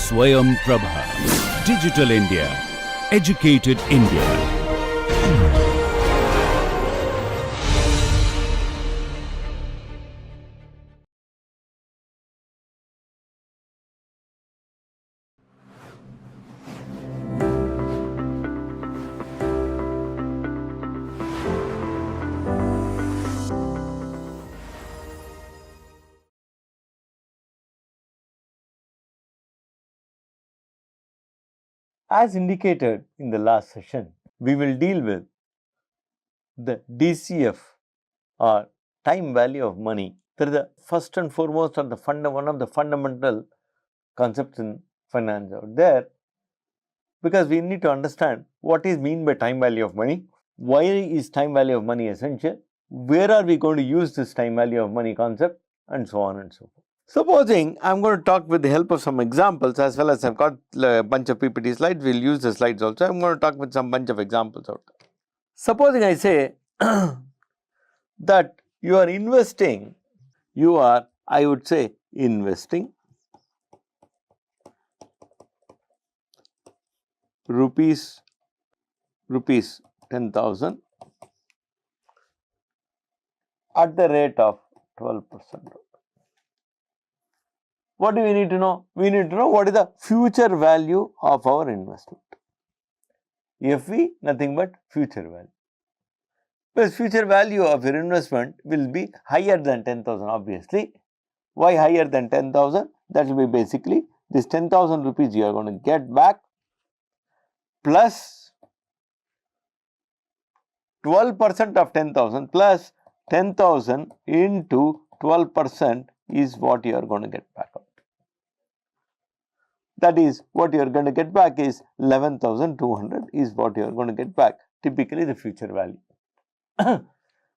Swayam Prabha. Digital India. Educated India. As indicated in the last session, we will deal with the DCF or time value of money. That is the first and foremost or one of the fundamental concepts in finance out there, because we need to understand what is meant by time value of money, why is time value of money essential, where are we going to use this time value of money concept, and so on and so forth. Supposing I am going to talk with the help of some examples, as well as I have got a bunch of PPT slides, we will use the slides also. I am going to talk with some bunch of examples out there. Supposing I say that you are investing, I would say investing rupees 10,000 at the rate of 12%. What do we need to know? We need to know what is the future value of our investment. FV, nothing but future value. Because future value of your investment will be higher than 10,000 obviously. Why higher than 10,000? That will be basically this 10,000 rupees you are going to get back plus 12% of 10,000 plus 10,000 into 12% is what you are going to get back out. That is, what you are going to get back is 11,200 is what you are going to get back, typically the future value.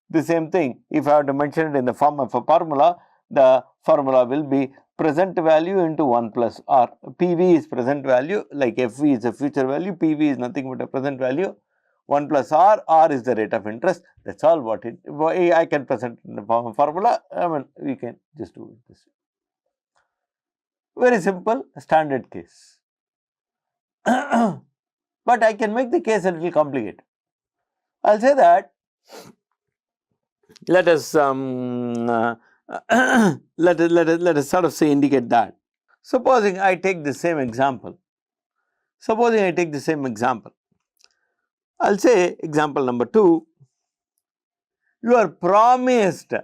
The same thing, if I have to mention it in the form of a formula, the formula will be present value into 1 plus R. PV is present value, like FV is a future value, PV is nothing but a present value. 1 plus R, R is the rate of interest. That is all what I can present in the form of formula. I mean, we can just do it this way. Very simple, standard case. But I can make the case a little complicated. I will say that let us let us sort of say indicate that. Supposing I take the same example. I will say example number 2. You are promised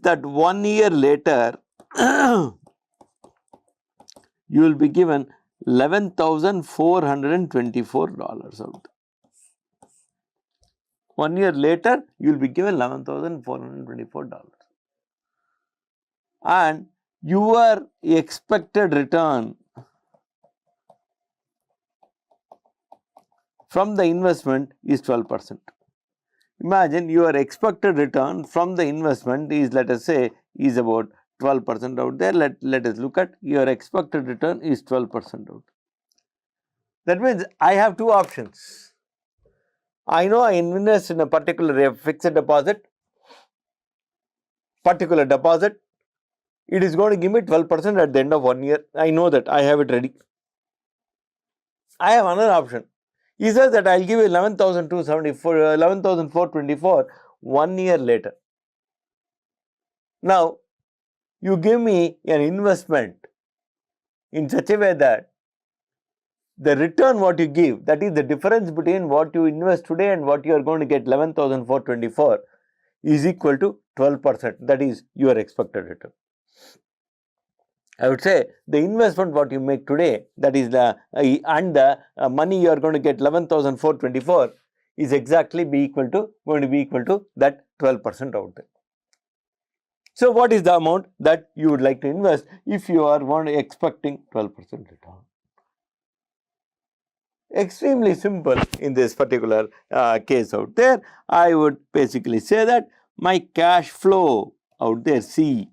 that 1 year later you will be given $11,424 out. 1 year later you will be given $11,424. And your expected return from the investment is 12%. Imagine your expected return from the investment is, let us say, is about 12% out there. Let us look at your expected return is 12% out. That means I have two options. I know I invest in a particular fixed deposit, it is going to give me 12% at the end of 1 year. I know that, I have it ready. I have another option. He says that I will give you 11,424 1 year later. Now, you give me an investment in such a way that the return what you give, that is the difference between what you invest today and what you are going to get 11,424 is equal to 12%. That is your expected return. I would say the investment what you make today, that is the money you are going to get 11,424 is exactly going to be equal to that 12% out there. So, what is the amount that you would like to invest if you are expecting 12% return? Extremely simple in this particular case out there. I would basically say that my cash flow out there, C,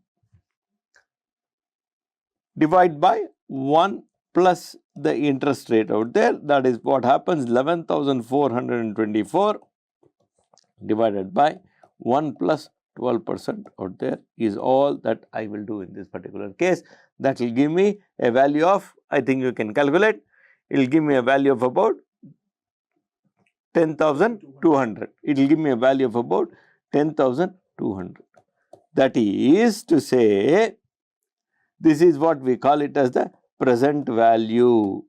divide by 1 plus the interest rate out there, that is what happens, 11,424 divided by 1 plus 12% out there is all that I will do in this particular case. That will give me a value of, I think you can calculate, it will give me a value of about 10,200. It will give me a value of about 10,200. That is to say, this is what we call it as the present value.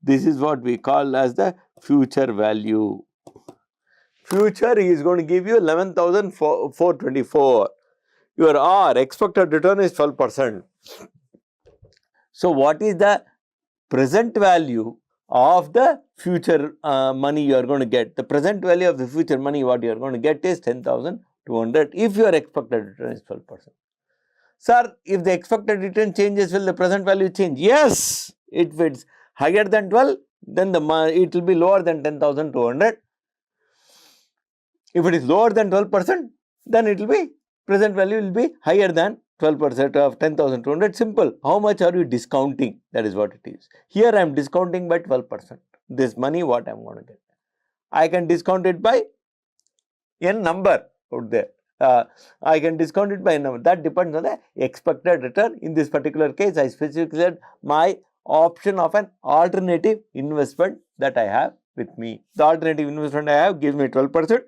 This is what we call as the future value. Future is going to give you 11,424. Your R, expected return, is 12%. So, what is the present value of the future money you are going to get? The present value of the future money what you are going to get is 10,200 if your expected return is 12%. Sir, if the expected return changes, will the present value change? Yes, if it's higher than 12, then it will be lower than 10,200. If it is lower than 12%, then it will be, present value will be higher than 12% of 10,200. Simple. How much are you discounting? That is what it is. Here I am discounting by 12%. This money what I am going to get. I can discount it by a number out there. I can discount it by a number. That depends on the expected return. In this particular case, I specifically said my option of an alternative investment that I have with me. The alternative investment I have gives me 12%.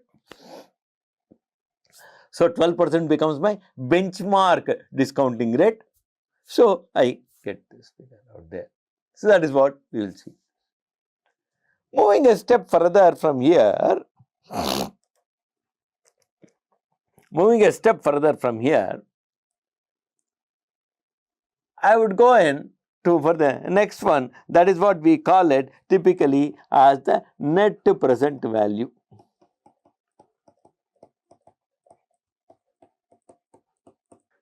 So, 12% becomes my benchmark discounting rate. So, I get this figure out there. So, that is what we will see. Moving a step further from here, I would go in for the next one. That is what we call it typically as the net present value.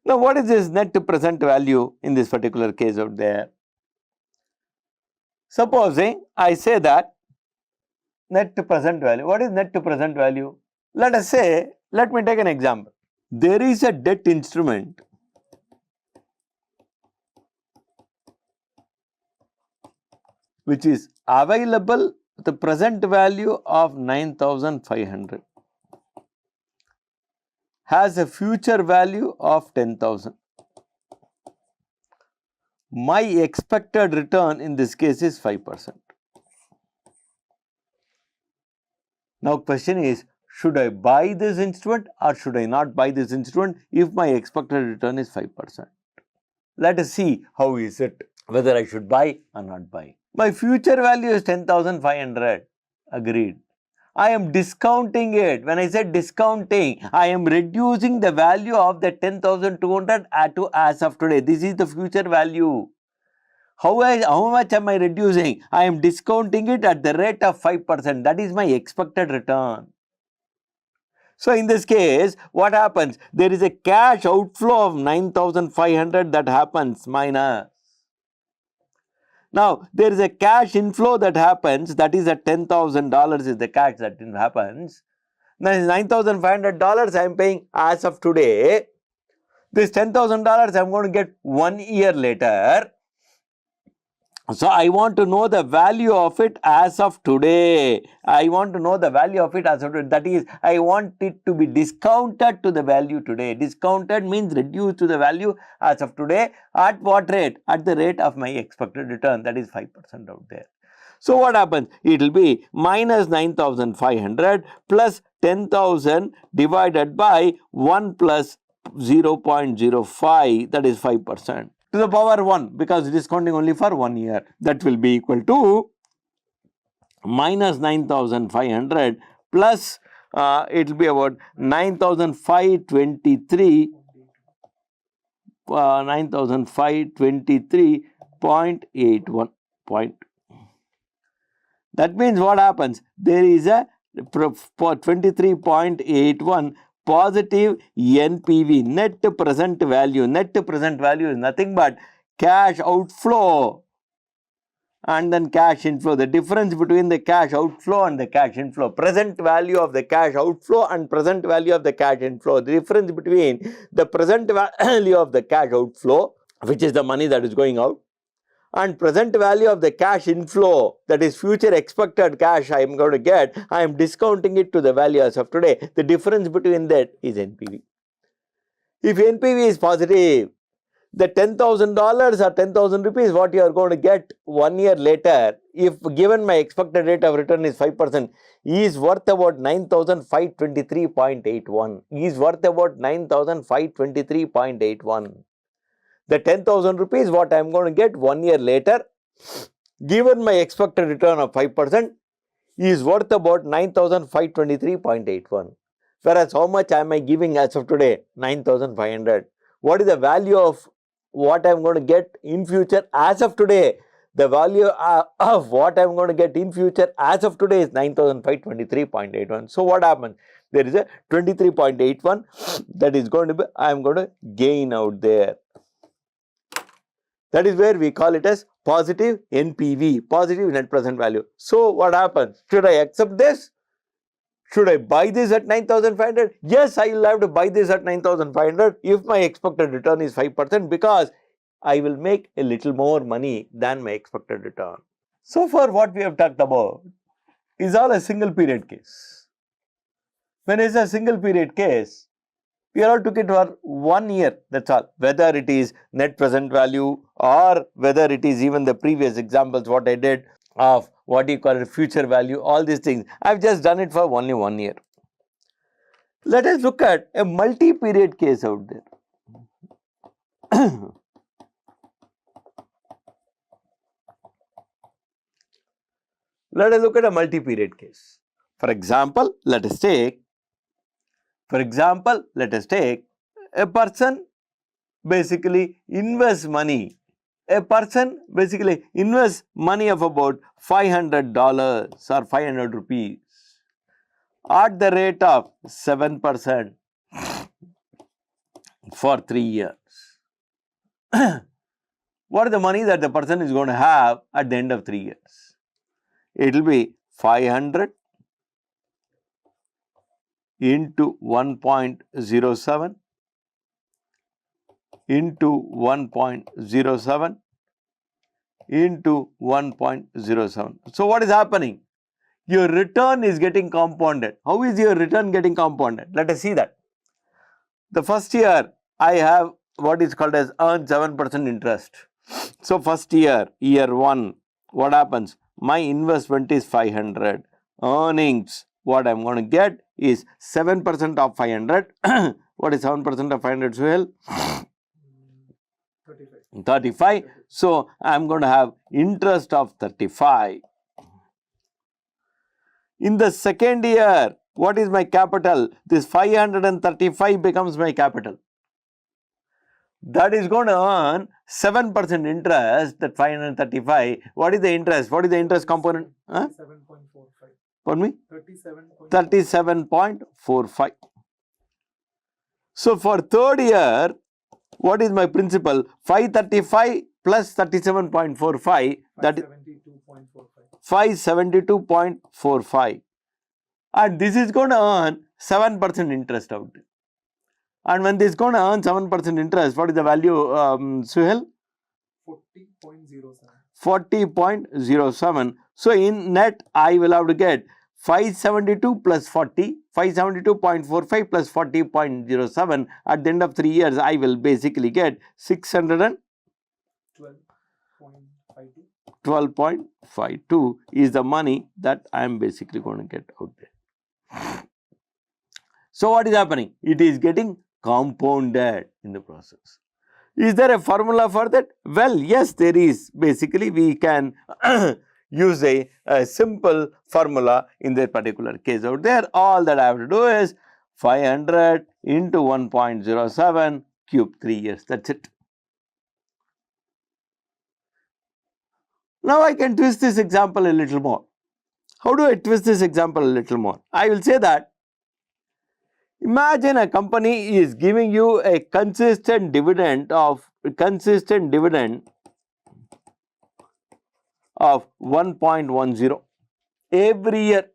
Now, what is this net present value in this particular case out there? Supposing I say that net present value. What is net present value? Let us say, let me take an example. There is a debt instrument which is available with the present value of 9,500. Has a future value of 10,000. My expected return in this case is 5%. Now, question is, should I buy this instrument or should I not buy this instrument if my expected return is 5%? Let us see how is it, whether I should buy or not buy. My future value is 10,500. Agreed. I am discounting it. When I said discounting, I am reducing the value of the 10,200 as of today. This is the future value. How much am I reducing? I am discounting it at the rate of 5%. That is my expected return. So, in this case, what happens? There is a cash outflow of 9,500 that happens minus. Now, there is a cash inflow that happens, that is at $10,000 is the cash that happens. Now, $9,500 I am paying as of today. This $10,000 I am going to get 1 year later. So, I want to know the value of it as of today. I want to know the value of it as of today. That is, I want it to be discounted to the value today. Discounted means reduced to the value as of today. At what rate? At the rate of my expected return. That is 5% out there. So, what happens? It will be minus 9,500 plus 10,000 divided by 1 plus 0.05, that is 5%. To the power 1, because discounting only for 1 year. That will be equal to minus 9,500 plus it will be about 9,523 9,523.81 point. That means what happens? There is a 23.81 positive NPV, net present value. Net present value is nothing but cash outflow and then cash inflow. The difference between the cash outflow and the cash inflow. Present value of the cash outflow and present value of the cash inflow. The difference between the present value of the cash outflow, which is the money that is going out, and present value of the cash inflow, that is future expected cash I am going to get, I am discounting it to the value as of today. The difference between that is NPV. If NPV is positive, the $10,000 or 10,000 rupees what you are going to get 1 year later, if given my expected rate of return is 5%, is worth about 9,523.81. Is worth about 9,523.81. The 10,000 rupees what I am going to get 1 year later, given my expected return of 5%, is worth about 9,523.81. Whereas how much am I giving as of today? 9,500. What is the value of what I am going to get in future as of today? The value of what I am going to get in future as of today is 9,523.81. So what happens? There is a 23.81 that is going to be, I am going to gain out there. That is where we call it as positive NPV, positive net present value. So what happens? Should I accept this? Should I buy this at 9,500? Yes, I will have to buy this at 9,500 if my expected return is 5%, because I will make a little more money than my expected return. So far what we have talked about is all a single period case. When it's a single period case, we all took it for 1 year, that's all. Whether it is net present value or whether it is even the previous examples what I did of what you call it future value, all these things, I have just done it for only 1 year. Let us look at a multi-period case out there. Let us look at a multi-period case. For example, let us take a person basically invests money. A person basically invests money of about $500 or 500 rupees at the rate of 7% for 3 years. What is the money that the person is going to have at the end of 3 years? It will be 500 into 1.07 into 1.07 into 1.07. So what is happening? Your return is getting compounded. How is your return getting compounded? Let us see that. The first year I have what is called as earn 7% interest. So first year, year 1, what happens? My investment is 500. Earnings, what I am going to get is 7% of 500. What is 7% of 500, Suhail? 35. So I am going to have interest of 35. In the second year, what is my capital? This 535 becomes my capital. That is going to earn 7% interest, that 535. What is the interest? What is the interest component? 37.45. Pardon me? 37.45. 37.45. So for third year, what is my principal? 535 plus 37.45, that is 572.45. 572.45. And this is going to earn 7% interest out. And when this is going to earn 7% interest, what is the value, Suhail? 40.07. 40.07. So in net, I will have to get 572 plus 40, 572.45 plus 40.07. At the end of 3 years, I will basically get 612.52 is the money that I am basically going to get out there. So what is happening? It is getting compounded in the process. Is there a formula for that? Well, yes, there is. Basically, we can use a simple formula in that particular case out there. All that I have to do is 500 into 1.07 cube 3 years. That's it. Now I can twist this example a little more. How do I twist this example a little more? I will say that imagine a company is giving you a consistent dividend of 1.10 every year,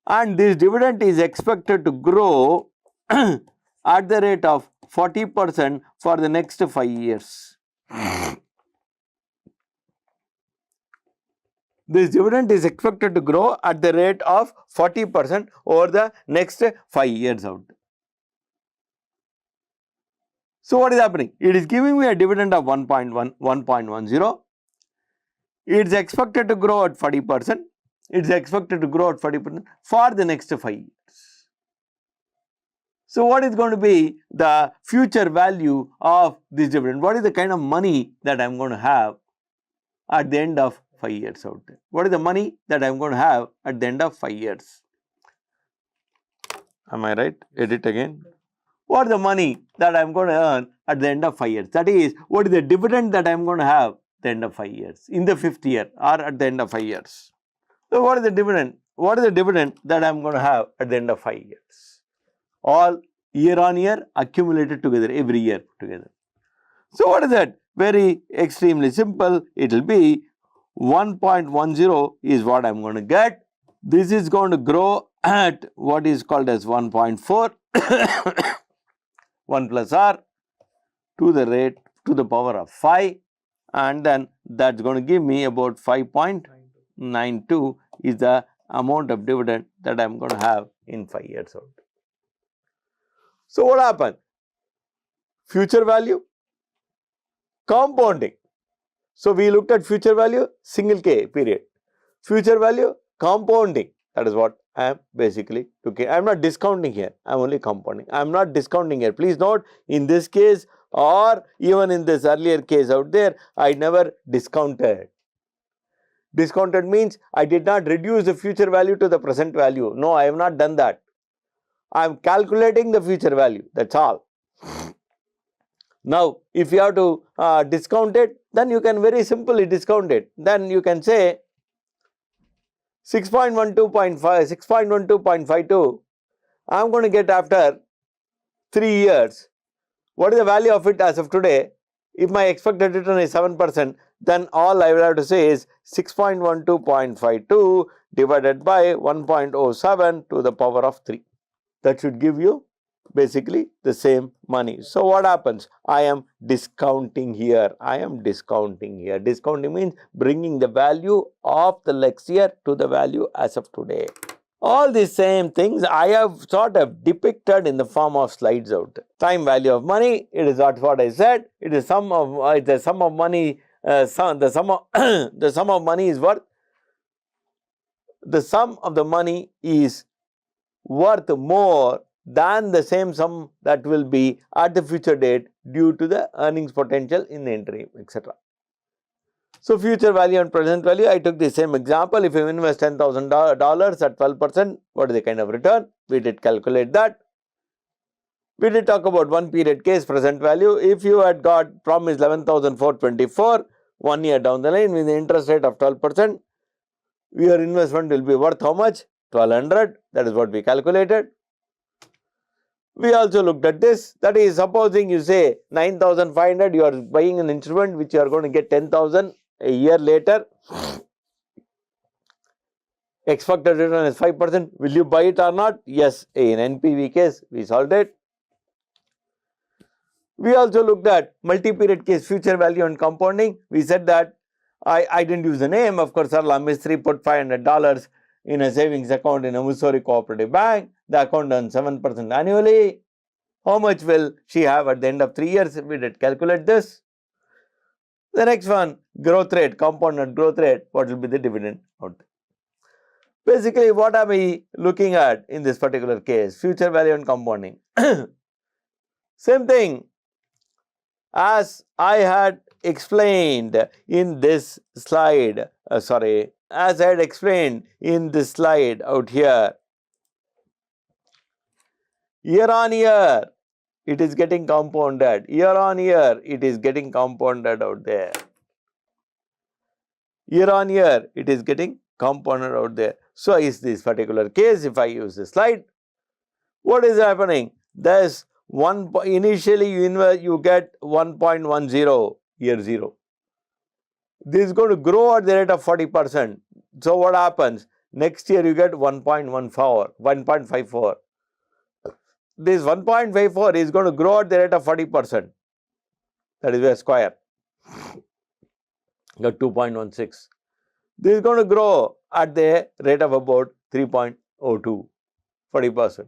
and this dividend is expected to grow at the rate of 40% for the next 5 years. This dividend is expected to grow at the rate of 40% over the next 5 years out. So what is happening? It is giving me a dividend of 1.10. It's expected to grow at 40%. It's expected to grow at 40% for the next 5 years. So what is going to be the future value of this dividend? What is the kind of money that I am going to have at the end of 5 years out there? What is the money that I am going to have at the end of 5 years? Am I right? Edit again. What is the money that I am going to earn at the end of 5 years? That is, what is the dividend that I am going to have at the end of 5 years, in the 5th year or at the end of 5 years? So what is the dividend? What is the dividend that I am going to have at the end of 5 years? All year on year accumulated together, every year together. So what is that? Very extremely simple. It will be 1.10 is what I am going to get. This is going to grow at what is called as 1.4 1 plus r to the power of 5, and then that's going to give me about 5.92 is the amount of dividend that I am going to have in 5 years out. So what happened? Future value, compounding. So we looked at future value, single K period. Future value, compounding. That is what I am basically looking. I am not discounting here. I am only compounding. I am not discounting here. Please note, in this case or even in this earlier case out there, I never discounted. Discounted means I did not reduce the future value to the present value. No, I have not done that. I am calculating the future value. That's all. Now, if you have to discount it, then you can very simply discount it. Then you can say 6.12.52, I am going to get after 3 years. What is the value of it as of today? If my expected return is 7%, then all I will have to say is 6.12.52 divided by 1.07 to the power of 3. That should give you basically the same money. So what happens? I am discounting here. I am discounting here. Discounting means bringing the value of the next year to the value as of today. All these same things I have sort of depicted in the form of slides out. Time value of money, it is what I said. It is sum of the sum of money. The sum of money is worth. The sum of the money is worth more than the same sum that will be at the future date due to the earnings potential in the interim, etc. So future value and present value, I took the same example. If you invest $10,000 at 12%, what is the kind of return? We did calculate that. We did talk about one period case, present value. If you had got promised 11,424 1 year down the line with the interest rate of 12%, your investment will be worth how much? 1200. That is what we calculated. We also looked at this. That is, supposing you say 9,500, you are buying an instrument which you are going to get 10,000 a year later. Expected return is 5%. Will you buy it or not? Yes. In NPV case, we solved it. We also looked at multi-period case, future value and compounding. We said that I didn't use the name. Of course, Sarla Mistry put $500 in a savings account in a Missouri Cooperative Bank. The account earns 7% annually. How much will she have at the end of 3 years? We did calculate this. The next one, growth rate, compounded growth rate. What will be the dividend out there? Basically, what are we looking at in this particular case? Future value and compounding. Same thing as I had explained in this slide. As I had explained in this slide out here. Year on year, it is getting compounded. Year on year, it is getting compounded out there. Year on year, it is getting compounded out there. So, is this particular case, if I use this slide, what is happening? There's initially you get 1.10 year 0. This is going to grow at the rate of 40%. So, what happens? Next year you get 1.54. This 1.54 is going to grow at the rate of 40%. That is a square. You got 2.16. This is going to grow at the rate of about 3.02, 40%.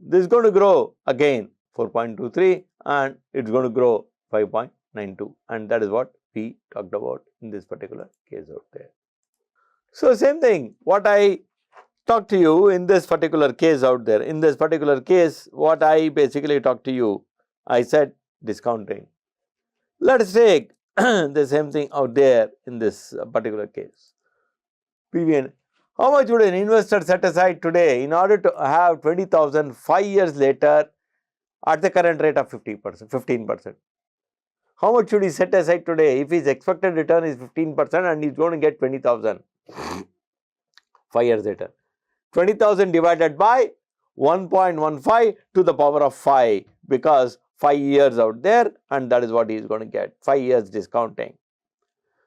This is going to grow again 4.23, and it's going to grow 5.92, and that is what we talked about in this particular case out there. So, same thing what I talked to you in this particular case out there. In this particular case, what I basically talked to you, I said discounting. Let us take the same thing out there in this particular case. PVN. How much would an investor set aside today in order to have 20,000 5 years later at the current rate of 15%? How much should he set aside today if his expected return is 15% and he's going to get 20,000 5 years later? 20,000 divided by 1.15 to the power of 5, because 5 years out there, and that is what he is going to get, 5 years discounting.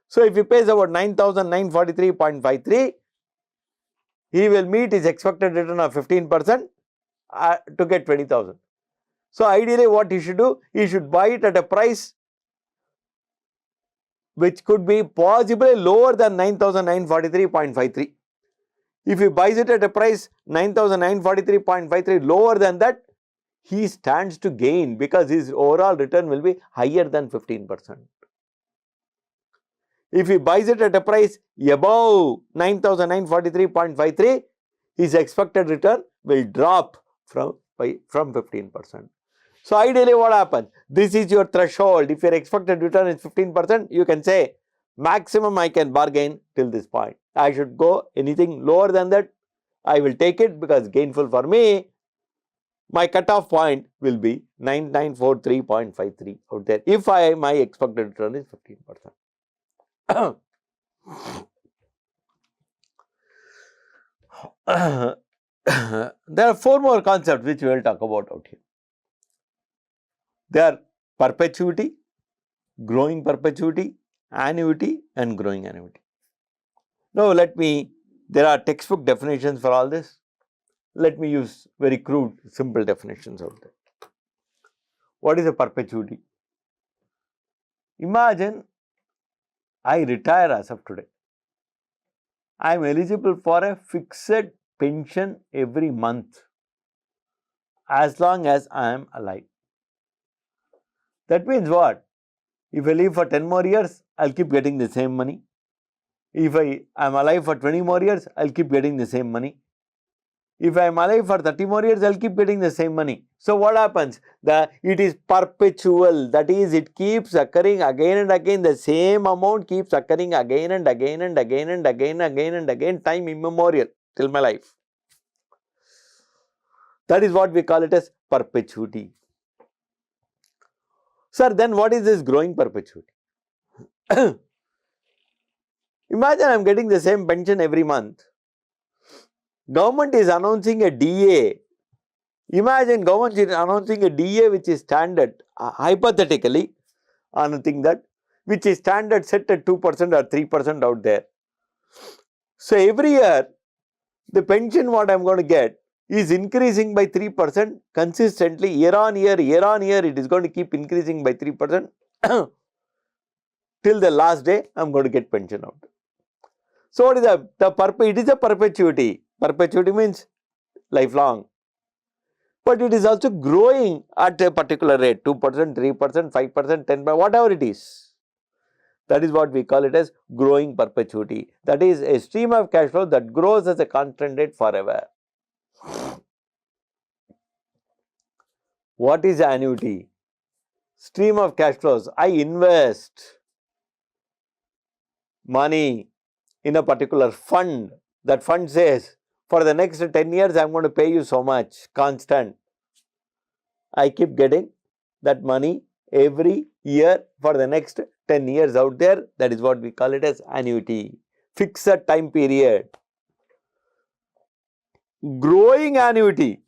So, if he pays about 9,943.53, he will meet his expected return of 15% to get 20,000. So, ideally what he should do, he should buy it at a price which could be possibly lower than 9,943.53. If he buys it at a price 9,943.53 lower than that, he stands to gain because his overall return will be higher than 15%. If he buys it at a price above 9,943.53, his expected return will drop from 15%. So, ideally what happens? This is your threshold. If your expected return is 15%, you can say maximum I can bargain till this point. I should go anything lower than that, I will take it because gainful for me. My cutoff point will be 9943.53 out there if my expected return is 15%. There are 4 more concepts which we will talk about out here. They are perpetuity, growing perpetuity, annuity and growing annuity. Now, there are textbook definitions for all this. Let me use very crude, simple definitions out there. What is a perpetuity? Imagine I retire as of today. I am eligible for a fixed pension every month as long as I am alive. That means what? If I live for 10 more years, I will keep getting the same money. If I am alive for 20 more years, I will keep getting the same money. If I am alive for 30 more years, I will keep getting the same money. So, what happens? It is perpetual. That is, it keeps occurring again and again. The same amount keeps occurring again and again and again and again and again, time immemorial till my life. That is what we call it as perpetuity. Sir, then what is this growing perpetuity? Imagine I am getting the same pension every month. Government is announcing a DA. Imagine government is announcing a DA which is standard, hypothetically, on a thing that, which is standard set at 2% or 3% out there. So, every year, the pension what I am going to get is increasing by 3% consistently, year on year, it is going to keep increasing by 3% till the last day I am going to get pension out. So, what is it is a perpetuity. Perpetuity means lifelong. But it is also growing at a particular rate, 2%, 3%, 5%, 10%, whatever it is. That is what we call it as growing perpetuity. That is a stream of cash flow that grows as a constant rate forever. What is annuity? Stream of cash flows. I invest money in a particular fund. That fund says, for the next 10 years, I am going to pay you so much, constant. I keep getting that money every year for the next 10 years out there. That is what we call it as annuity. Fixed time period. Growing annuity.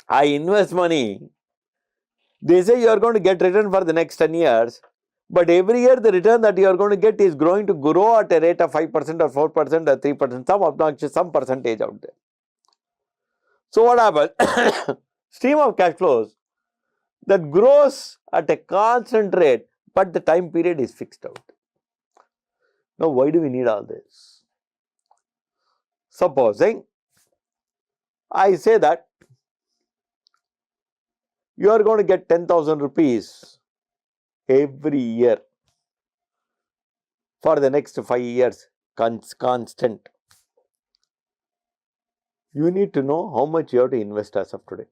I invest money. They say you are going to get return for the next 10 years. But every year the return that you are going to get is going to grow at a rate of 5% or 4% or 3%, some obnoxious, some percentage out there. So, what happens? Stream of cash flows that grows at a constant rate, but the time period is fixed out. Now, why do we need all this? Supposing I say that you are going to get 10,000 rupees every year for the next 5 years, constant. You need to know how much you have to invest as of today.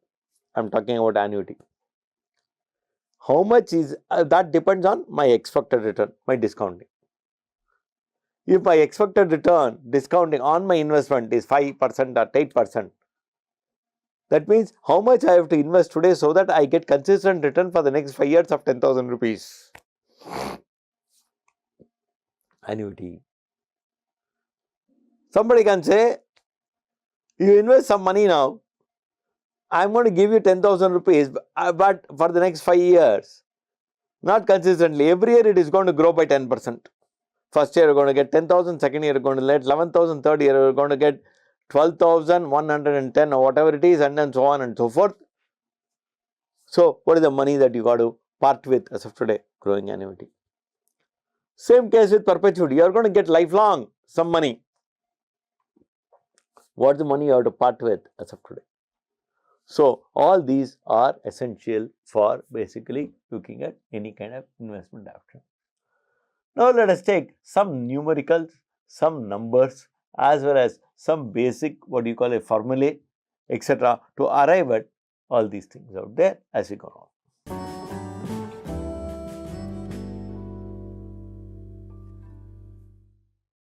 I am talking about annuity. How much is that depends on my expected return, my discounting. If my expected return discounting on my investment is 5% or 8%, that means how much I have to invest today so that I get consistent return for the next 5 years of 10,000 rupees. Annuity. Somebody can say, you invest some money now, I am going to give you 10,000 rupees, but for the next 5 years, not consistently. Every year it is going to grow by 10%. First year you are going to get 10,000, second year you are going to get 11,000, third year you are going to get 12,110 or whatever it is, and then so on and so forth. So, what is the money that you got to part with as of today? Growing annuity. Same case with perpetuity. You are going to get lifelong some money. What is the money you have to part with as of today? So, all these are essential for basically looking at any kind of investment option. Now, let us take some numericals, some numbers, as well as some basic what you call a formulae, etc. to arrive at all these things out there as we go on.